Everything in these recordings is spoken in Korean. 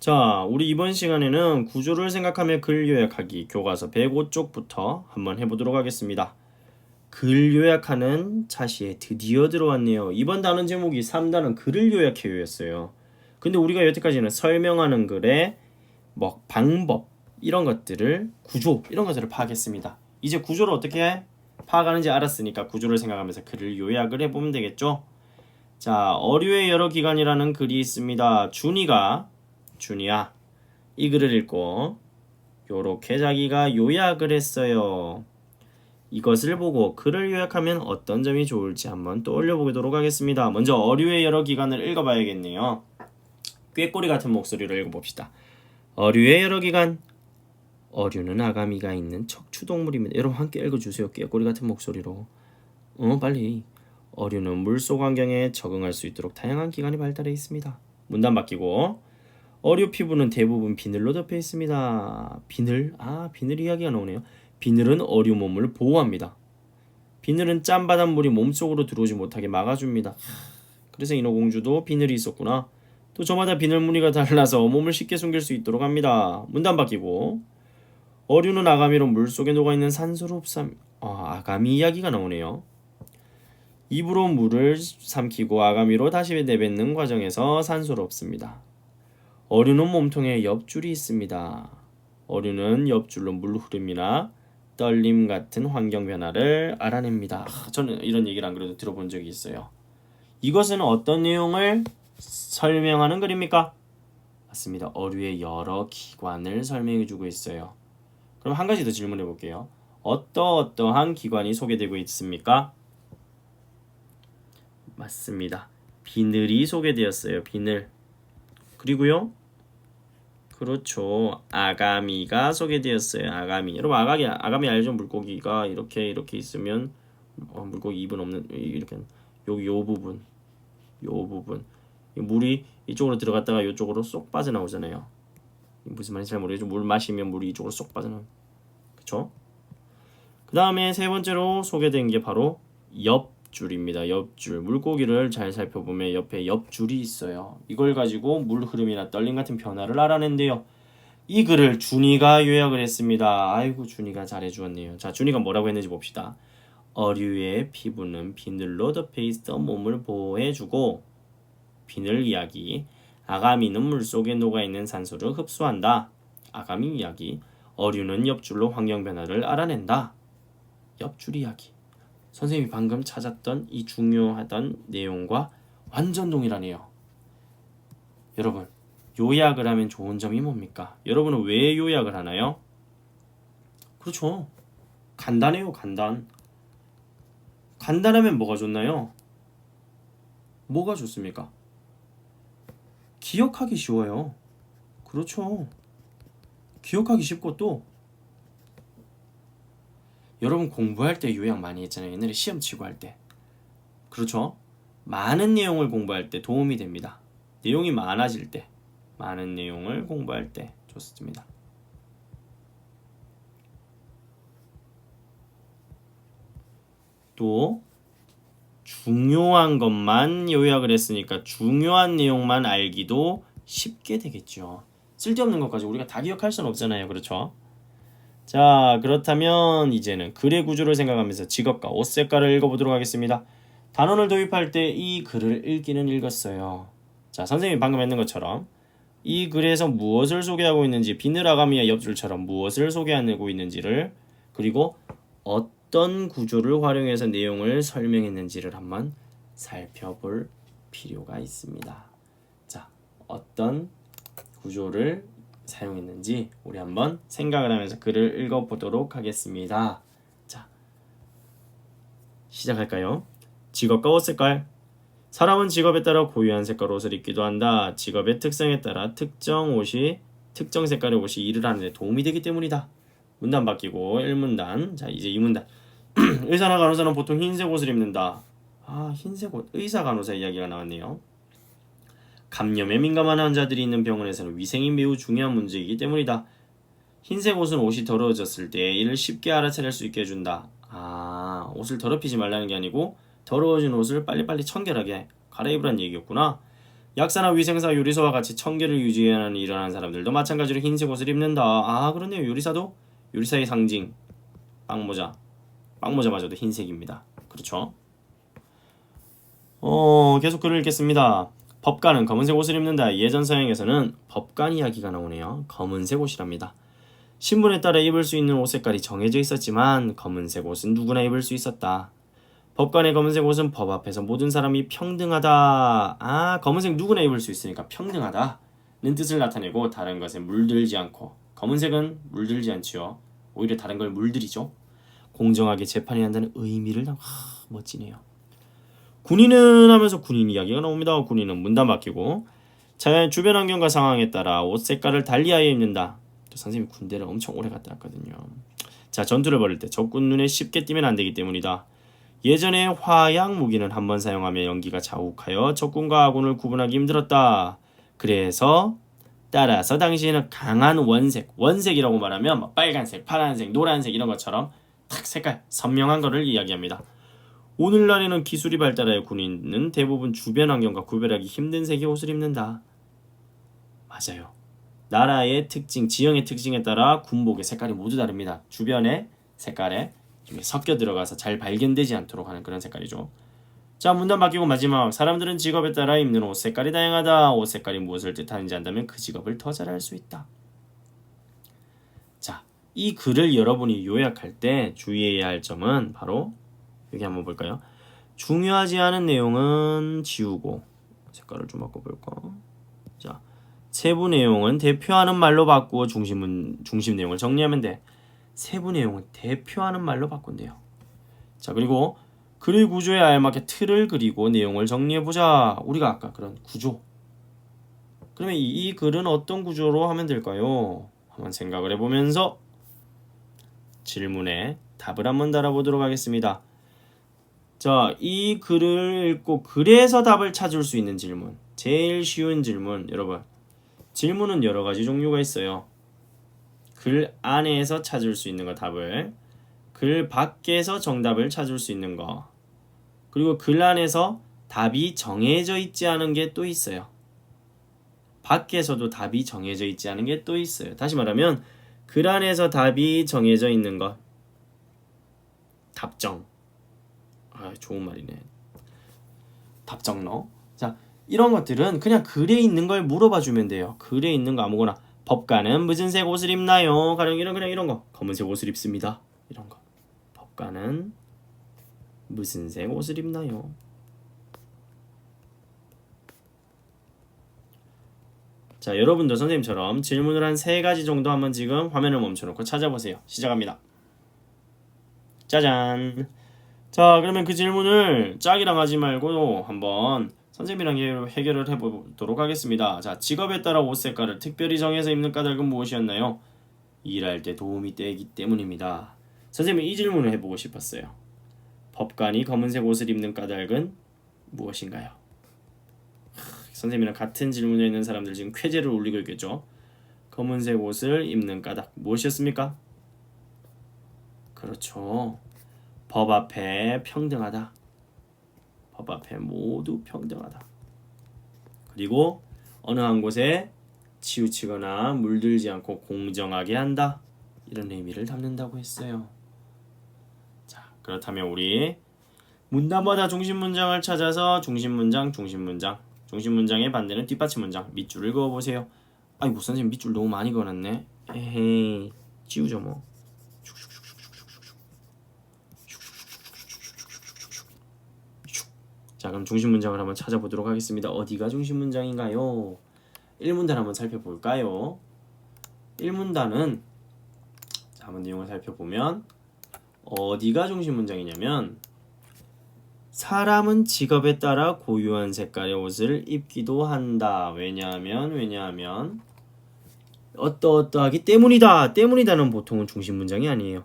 자, 우리 이번 시간에는 구조를 생각하며 글 요약하기 교과서 105쪽부터 한번 해보도록 하겠습니다. 글 요약하는 차시에 드디어 들어왔네요. 이번 단원 제목이 3단원 글을 요약해요였어요. 근데 우리가 여태까지는 설명하는 글의 뭐 방법 이런 것들을 구조 이런 것들을 파악했습니다. 이제 구조를 어떻게 파악하는지 알았으니까 구조를 생각하면서 글을 요약을 해보면 되겠죠. 자, 어류의 여러 기관이라는 글이 있습니다. 준이야 이 글을 읽고 요렇게 자기가 요약을 했어요. 이것을 보고 글을 요약하면 어떤 점이 좋을지 한번 떠올려 보도록 하겠습니다. 먼저 어류의 여러 기관을 읽어봐야겠네요. 꾀꼬리 같은 목소리로 읽어봅시다. 어류의 여러 기관. 어류는 아가미가 있는 척추동물입니다. 여러분 함께 읽어주세요. 꾀꼬리 같은 목소리로. 빨리. 어류는 물속 환경에 적응할 수 있도록 다양한 기관이 발달해 있습니다. 문단 바뀌고 어류 피부는 대부분 비늘로 덮여 있습니다. 비늘 이야기가 나오네요. 비늘은 어류 몸을 보호합니다. 비늘은 짠 바닷물이 몸속으로 들어오지 못하게 막아줍니다. 그래서 인어공주도 비늘이 있었구나. 또 저마다 비늘 무늬가 달라서 몸을 쉽게 숨길 수 있도록 합니다. 문단 바뀌고 어류는 아가미로 물속에 녹아있는 산소를 흡수합니다. 아가미 이야기가 나오네요. 입으로 물을 삼키고 아가미로 다시 내뱉는 과정에서 산소를 없습니다. 어류는 몸통에 옆줄이 있습니다. 어류는 옆줄로 물 흐름이나 떨림 같은 환경 변화를 알아냅니다. 저는 이런 얘기를 안 그래도 들어본 적이 있어요. 이것은 어떤 내용을 설명하는 글입니까? 맞습니다. 어류의 여러 기관을 설명해주고 있어요. 그럼 한 가지 더 질문해 볼게요. 어떠한 기관이 소개되고 있습니까? 맞습니다. 비늘이 소개되었어요. 비늘. 그리고요. 그렇죠. 아가미가 소개되었어요. 아가미. 여러분 아가미 알죠? 물고기가 이렇게 있으면 물고기 입은 없는 이렇게 여기 요 부분 물이 이쪽으로 들어갔다가 이쪽으로 쏙 빠져나오잖아요. 무슨 말인지 잘 모르겠죠. 물 마시면 물이 이쪽으로 쏙 빠져나와. 그렇죠? 그 다음에 세 번째로 소개된 게 바로 옆줄입니다. 옆줄. 물고기를 잘 살펴보면 옆에 옆줄이 있어요. 이걸 가지고 물 흐름이나 떨림 같은 변화를 알아낸대요. 이 글을 준이가 요약을 했습니다. 아이고 준이가 잘해주었네요. 자, 준이가 뭐라고 했는지 봅시다. 어류의 피부는 비늘로 덮여 있어 몸을 보호해주고 비늘 이야기. 아가미는 물속에 녹아있는 산소를 흡수한다. 아가미 이야기. 어류는 옆줄로 환경 변화를 알아낸다. 옆줄 이야기. 선생님이 방금 찾았던 이 중요하던 내용과 완전 동일하네요. 여러분, 요약을 하면 좋은 점이 뭡니까? 여러분은 왜 요약을 하나요? 그렇죠. 간단해요, 간단. 간단하면 뭐가 좋나요? 뭐가 좋습니까? 기억하기 쉬워요. 그렇죠. 기억하기 쉽고 또 여러분 공부할 때 요약 많이 했잖아요. 옛날에 시험 치고 할 때. 그렇죠? 많은 내용을 공부할 때 도움이 됩니다. 내용이 많아질 때, 많은 내용을 공부할 때 좋습니다. 또 중요한 것만 요약을 했으니까 중요한 내용만 알기도 쉽게 되겠죠. 쓸데없는 것까지 우리가 다 기억할 수는 없잖아요. 그렇죠? 자, 그렇다면 이제는 글의 구조를 생각하면서 직업과 옷 색깔을 읽어보도록 하겠습니다. 단원을 도입할 때 이 글을 읽기는 읽었어요. 자, 선생님이 방금 했는 것처럼 이 글에서 무엇을 소개하고 있는지, 비늘 아가미와 옆줄처럼 무엇을 소개하고 있는지를, 그리고 어떤 구조를 활용해서 내용을 설명했는지를 한번 살펴볼 필요가 있습니다. 자, 어떤 구조를 사용했는지 우리 한번 생각을 하면서 글을 읽어보도록 하겠습니다. 자, 시작할까요? 직업과 옷 색깔. 사람은 직업에 따라 고유한 색깔 옷을 입기도 한다. 직업의 특성에 따라 특정 색깔의 옷이 일을 하는 데 도움이 되기 때문이다. 문단 바뀌고 1문단. 자, 이제 2문단. 의사나 간호사는 보통 흰색 옷을 입는다. 흰색 옷. 의사 간호사 이야기가 나왔네요. 감염에 민감한 환자들이 있는 병원에서는 위생이 매우 중요한 문제이기 때문이다. 흰색 옷은 옷이 더러워졌을 때 이를 쉽게 알아차릴 수 있게 해준다. 옷을 더럽히지 말라는 게 아니고 더러워진 옷을 빨리빨리 청결하게 갈아입으라는 얘기였구나. 약사나 위생사, 요리사와 같이 청결을 유지하는 일하는 사람들도 마찬가지로 흰색 옷을 입는다. 아, 그렇네요. 요리사도 요리사의 상징 빵모자. 빵모자마저도 흰색입니다. 그렇죠? 계속 글을 읽겠습니다. 법관은 검은색 옷을 입는다. 예전 서양에서는 법관 이야기가 나오네요. 검은색 옷이랍니다. 신분에 따라 입을 수 있는 옷 색깔이 정해져 있었지만 검은색 옷은 누구나 입을 수 있었다. 법관의 검은색 옷은 법 앞에서 모든 사람이 평등하다. 아, 검은색 누구나 입을 수 있으니까 평등하다는 뜻을 나타내고 다른 것에 물들지 않고, 검은색은 물들지 않지요. 오히려 다른 걸 물들이죠. 공정하게 재판해야 한다는 의미를 멋지네요. 군인은 하면서 군인 이야기가 나옵니다. 군인은 문단 바뀌고 자연 주변 환경과 상황에 따라 옷 색깔을 달리하여 입는다. 선생님이 군대를 엄청 오래 갔다 왔거든요. 자, 전투를 벌일 때 적군 눈에 쉽게 띄면 안 되기 때문이다. 예전에 화약 무기는 한 번 사용하면 연기가 자욱하여 적군과 아군을 구분하기 힘들었다. 그래서 따라서 당시에는 강한 원색이라고 말하면 뭐 빨간색, 파란색, 노란색 이런 것처럼 탁 색깔 선명한 것을 이야기합니다. 오늘날에는 기술이 발달하여 군인은 대부분 주변 환경과 구별하기 힘든 색의 옷을 입는다. 맞아요. 나라의 특징, 지형의 특징에 따라 군복의 색깔이 모두 다릅니다. 주변의 색깔에 좀 섞여 들어가서 잘 발견되지 않도록 하는 그런 색깔이죠. 자, 문단 바뀌고 마지막. 사람들은 직업에 따라 입는 옷 색깔이 다양하다. 옷 색깔이 무엇을 뜻하는지 안다면 그 직업을 더 잘 알 수 있다. 자, 이 글을 여러분이 요약할 때 주의해야 할 점은 바로 여기 한번 볼까요? 중요하지 않은 내용은 지우고 색깔을 좀 바꿔볼까? 자, 세부 내용은 대표하는 말로 바꾸어 중심 내용을 정리하면 돼. 세부 내용은 대표하는 말로 바꾼대요. 자, 그리고 글의 구조에 알맞게 틀을 그리고 내용을 정리해보자. 우리가 아까 그런 구조. 그러면 이 글은 어떤 구조로 하면 될까요? 한번 생각을 해보면서 질문에 답을 한번 달아보도록 하겠습니다. 자, 이 글을 읽고 그래서 답을 찾을 수 있는 질문. 제일 쉬운 질문. 여러분, 질문은 여러 가지 종류가 있어요. 글 안에서 찾을 수 있는 거 답을, 글 밖에서 정답을 찾을 수 있는 거, 그리고 글 안에서 답이 정해져 있지 않은 게 또 있어요. 밖에서도 답이 정해져 있지 않은 게 또 있어요. 다시 말하면 글 안에서 답이 정해져 있는 것, 답정. 아, 좋은 말이네. 답정너. 자, 이런 것들은 그냥 글에 있는 걸 물어봐 주면 돼요. 글에 있는 거 아무거나. 법관은 무슨 색 옷을 입나요? 가령 그냥 이런 거. 검은색 옷을 입습니다. 이런 거. 법관은 무슨 색 옷을 입나요? 자, 여러분도 선생님처럼 질문을 한 3가지 정도 한번 지금 화면을 멈춰놓고 찾아보세요. 시작합니다. 짜잔. 자, 그러면 그 질문을 짝이랑 하지 말고 한번 선생님이랑 해결을 해보도록 하겠습니다. 자, 직업에 따라 옷 색깔을 특별히 정해서 입는 까닭은 무엇이었나요? 일할 때 도움이 되기 때문입니다. 선생님은 이 질문을 해보고 싶었어요. 법관이 검은색 옷을 입는 까닭은 무엇인가요? 선생님이랑 같은 질문에 있는 사람들 지금 쾌재를 올리고 있겠죠? 검은색 옷을 입는 까닭 무엇이었습니까? 그렇죠. 법 앞에 평등하다. 법 앞에 모두 평등하다. 그리고 어느 한 곳에 치우치거나 물들지 않고 공정하게 한다. 이런 의미를 담는다고 했어요. 자, 그렇다면 우리 문단마다 중심 문장을 찾아서 중심 문장의 반대는 뒷받침 문장. 밑줄을 그어보세요. 아이고, 선생님 밑줄 너무 많이 그어놨네. 에헤이, 지우죠 뭐. 자, 그럼 중심 문장을 한번 찾아보도록 하겠습니다. 어디가 중심 문장인가요? 1문단 한번 살펴볼까요? 1문단은 자, 한번 내용을 살펴보면 어디가 중심 문장이냐면 사람은 직업에 따라 고유한 색깔의 옷을 입기도 한다. 왜냐하면 어떠하기 때문이다. 때문이다는 보통은 중심 문장이 아니에요.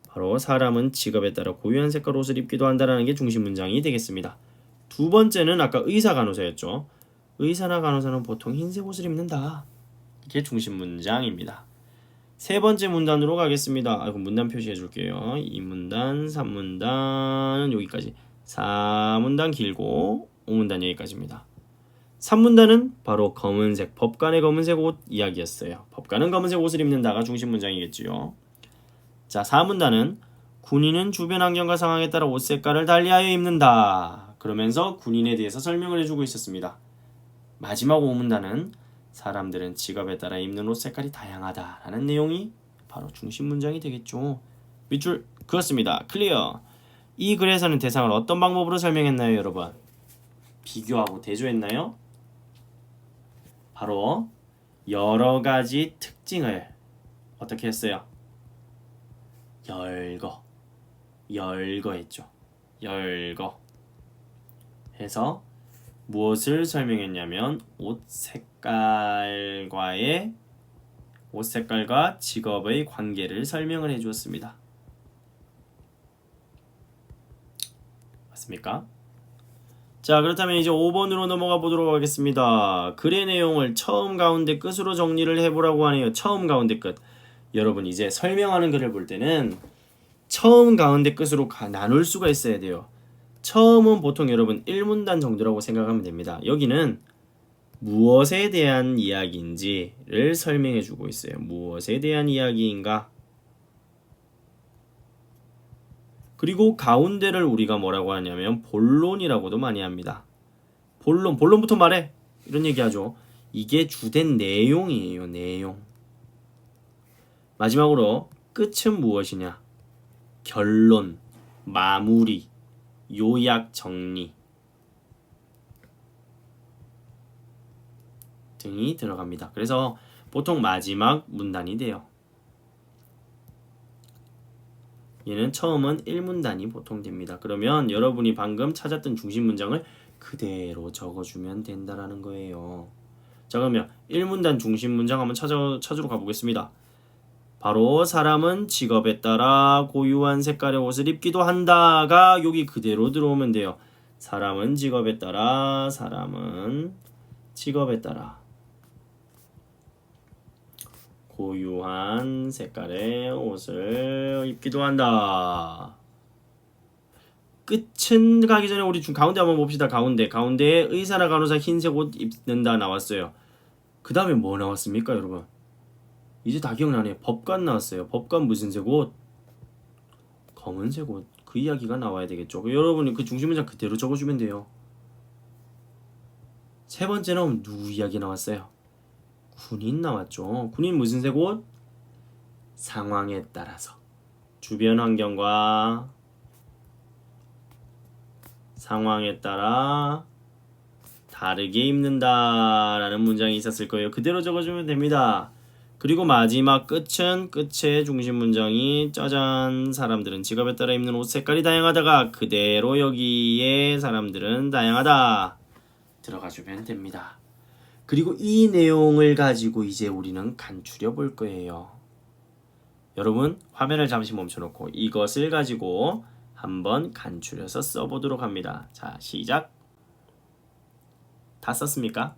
바로 사람은 직업에 따라 고유한 색깔 옷을 입기도 한다라는 게 중심 문장이 되겠습니다. 두 번째는 아까 의사 간호사였죠. 의사나 간호사는 보통 흰색 옷을 입는다. 이게 중심 문장입니다. 세 번째 문단으로 가겠습니다. 아이고, 문단 표시해 줄게요. 2문단, 3문단은 여기까지. 4문단 길고 5문단 여기까지입니다. 3문단은 바로 검은색, 법관의 검은색 옷 이야기였어요. 법관은 검은색 옷을 입는다가 중심 문장이겠지요. 자, 4문단은 군인은 주변 환경과 상황에 따라 옷 색깔을 달리하여 입는다. 그러면서 군인에 대해서 설명을 해주고 있었습니다. 마지막 5문단은 사람들은 직업에 따라 입는 옷 색깔이 다양하다라는 내용이 바로 중심 문장이 되겠죠. 밑줄 그었습니다. 클리어. 이 글에서는 대상을 어떤 방법으로 설명했나요, 여러분? 비교하고 대조했나요? 바로 여러 가지 특징을 어떻게 했어요? 열거 했죠. 열거 해서 무엇을 설명했냐면 옷 색깔과 직업의 관계를 설명을 해주었습니다. 맞습니까? 자, 그렇다면 이제 5번으로 넘어가 보도록 하겠습니다. 글의 내용을 처음 가운데 끝으로 정리를 해보라고 하네요. 처음 가운데 끝. 여러분 이제 설명하는 글을 볼 때는 처음 가운데 끝으로 나눌 수가 있어야 돼요. 처음은 보통 여러분 1문단 정도라고 생각하면 됩니다. 여기는 무엇에 대한 이야기인지를 설명해 주고 있어요. 무엇에 대한 이야기인가? 그리고 가운데를 우리가 뭐라고 하냐면 본론이라고도 많이 합니다. 본론부터 말해. 이런 얘기 하죠. 이게 주된 내용이에요. 내용. 마지막으로 끝은 무엇이냐? 결론, 마무리, 요약, 정리 등이 들어갑니다. 그래서 보통 마지막 문단이 돼요. 얘는 처음은 1문단이 보통 됩니다. 그러면 여러분이 방금 찾았던 중심 문장을 그대로 적어주면 된다라는 거예요. 자, 그러면 1문단 중심 문장 한번 찾으러 가보겠습니다. 바로 사람은 직업에 따라 고유한 색깔의 옷을 입기도 한다가 여기 그대로 들어오면 돼요. 사람은 직업에 따라 고유한 색깔의 옷을 입기도 한다. 끝은 가기 전에 우리 가운데 한번 봅시다. 가운데에 의사나 간호사 흰색 옷 입는다 나왔어요. 그 다음에 뭐 나왔습니까, 여러분? 이제 다 기억나네요. 법관 나왔어요. 법관 무슨 색 옷? 검은색 옷. 그 이야기가 나와야 되겠죠. 여러분이 그 중심 문장 그대로 적어주면 돼요. 세 번째는 누구 이야기 나왔어요? 군인 나왔죠. 군인 무슨 색 옷? 상황에 따라서 주변 환경과 상황에 따라 다르게 입는다라는 문장이 있었을 거예요. 그대로 적어주면 됩니다. 그리고 마지막 끝의 중심 문장이 짜잔 사람들은 직업에 따라 입는 옷 색깔이 다양하다가 그대로 여기에 사람들은 다양하다 들어가주면 됩니다. 그리고 이 내용을 가지고 이제 우리는 간추려 볼 거예요. 여러분 화면을 잠시 멈춰놓고 이것을 가지고 한번 간추려서 써보도록 합니다. 자, 시작. 다 썼습니까?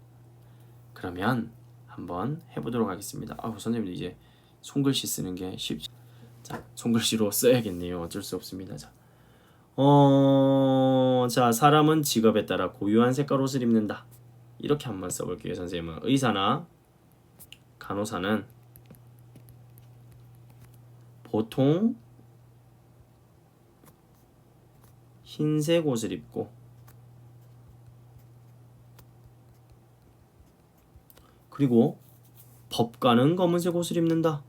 그러면 한번 해보도록 하겠습니다. 선생님들 이제 손글씨 쓰는 게 쉽지. 자, 손글씨로 써야겠네요. 어쩔 수 없습니다. 자, 사람은 직업에 따라 고유한 색깔 옷을 입는다. 이렇게 한번 써볼게요. 선생님은 의사나 간호사는 보통 흰색 옷을 입고 그리고 법관은 검은색 옷을 입는다.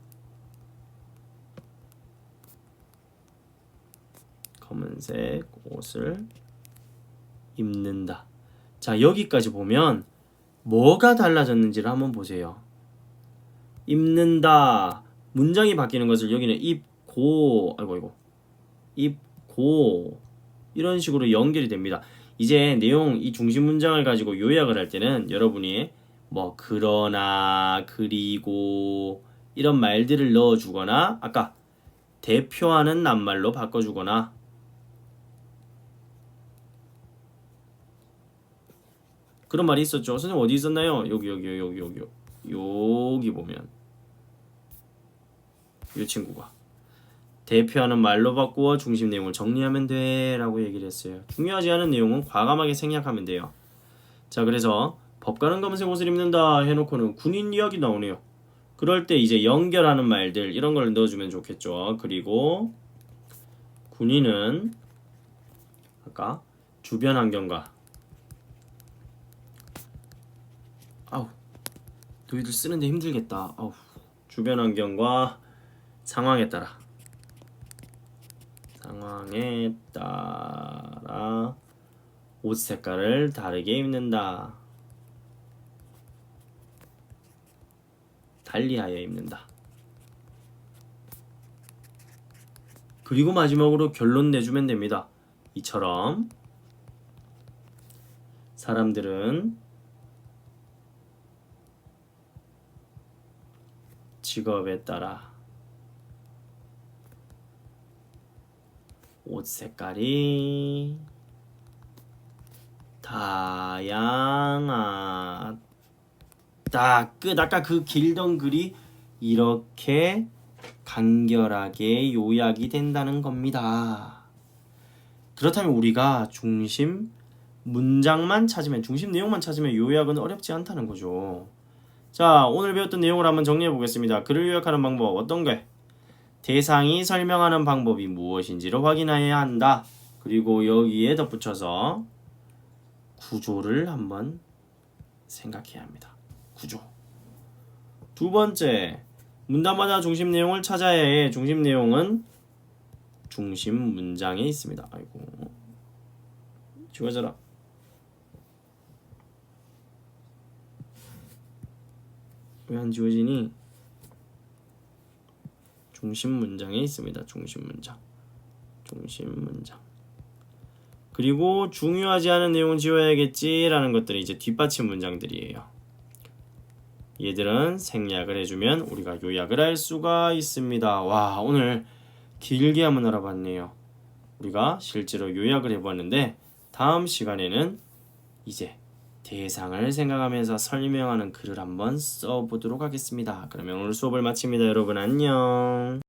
검은색 옷을 입는다. 자, 여기까지 보면 뭐가 달라졌는지를 한번 보세요. 입는다. 문장이 바뀌는 것을 여기는 입고 이런 식으로 연결이 됩니다. 이제 내용 이 중심 문장을 가지고 요약을 할 때는 여러분이 뭐 그러나 그리고 이런 말들을 넣어주거나 아까 대표하는 낱말로 바꿔주거나 그런 말이 있었죠. 선생님 어디 있었나요? 여기 보면 이 친구가 대표하는 말로 바꾸어 중심 내용을 정리하면 돼 라고 얘기를 했어요. 중요하지 않은 내용은 과감하게 생략하면 돼요. 자, 그래서 법관은 검은색 옷을 입는다 해놓고는 군인 이야기 나오네요. 그럴 때 이제 연결하는 말들 이런 걸 넣어주면 좋겠죠. 그리고 군인은 아까 주변 환경과 아우 너희들 쓰는데 힘들겠다. 아우 주변 환경과 상황에 따라 옷 색깔을 다르게 입는다. 달리하여 입는다. 그리고 마지막으로 결론 내주면 됩니다. 이처럼 사람들은 직업에 따라 옷 색깔이 다양하다. 끝. 아까 그 길던 글이 이렇게 간결하게 요약이 된다는 겁니다. 그렇다면 우리가 중심 문장만 찾으면, 중심 내용만 찾으면 요약은 어렵지 않다는 거죠. 자, 오늘 배웠던 내용을 한번 정리해 보겠습니다. 글을 요약하는 방법 어떤 게? 대상이 설명하는 방법이 무엇인지를 확인해야 한다. 그리고 여기에 덧붙여서 구조를 한번 생각해야 합니다. 구조. 두 번째, 문단마다 중심 내용을 찾아야 해. 중심 내용은 중심 문장에 있습니다. 아이고, 지워져라. 왜 안 지워지니? 중심 문장에 있습니다. 중심 문장. 그리고 중요하지 않은 내용은 지워야겠지라는 것들이 이제 뒷받침 문장들이에요. 얘들은 생략을 해주면 우리가 요약을 할 수가 있습니다. 와, 오늘 길게 한번 알아봤네요. 우리가 실제로 요약을 해보았는데 다음 시간에는 이제 대상을 생각하면서 설명하는 글을 한번 써보도록 하겠습니다. 그러면 오늘 수업을 마칩니다. 여러분 안녕.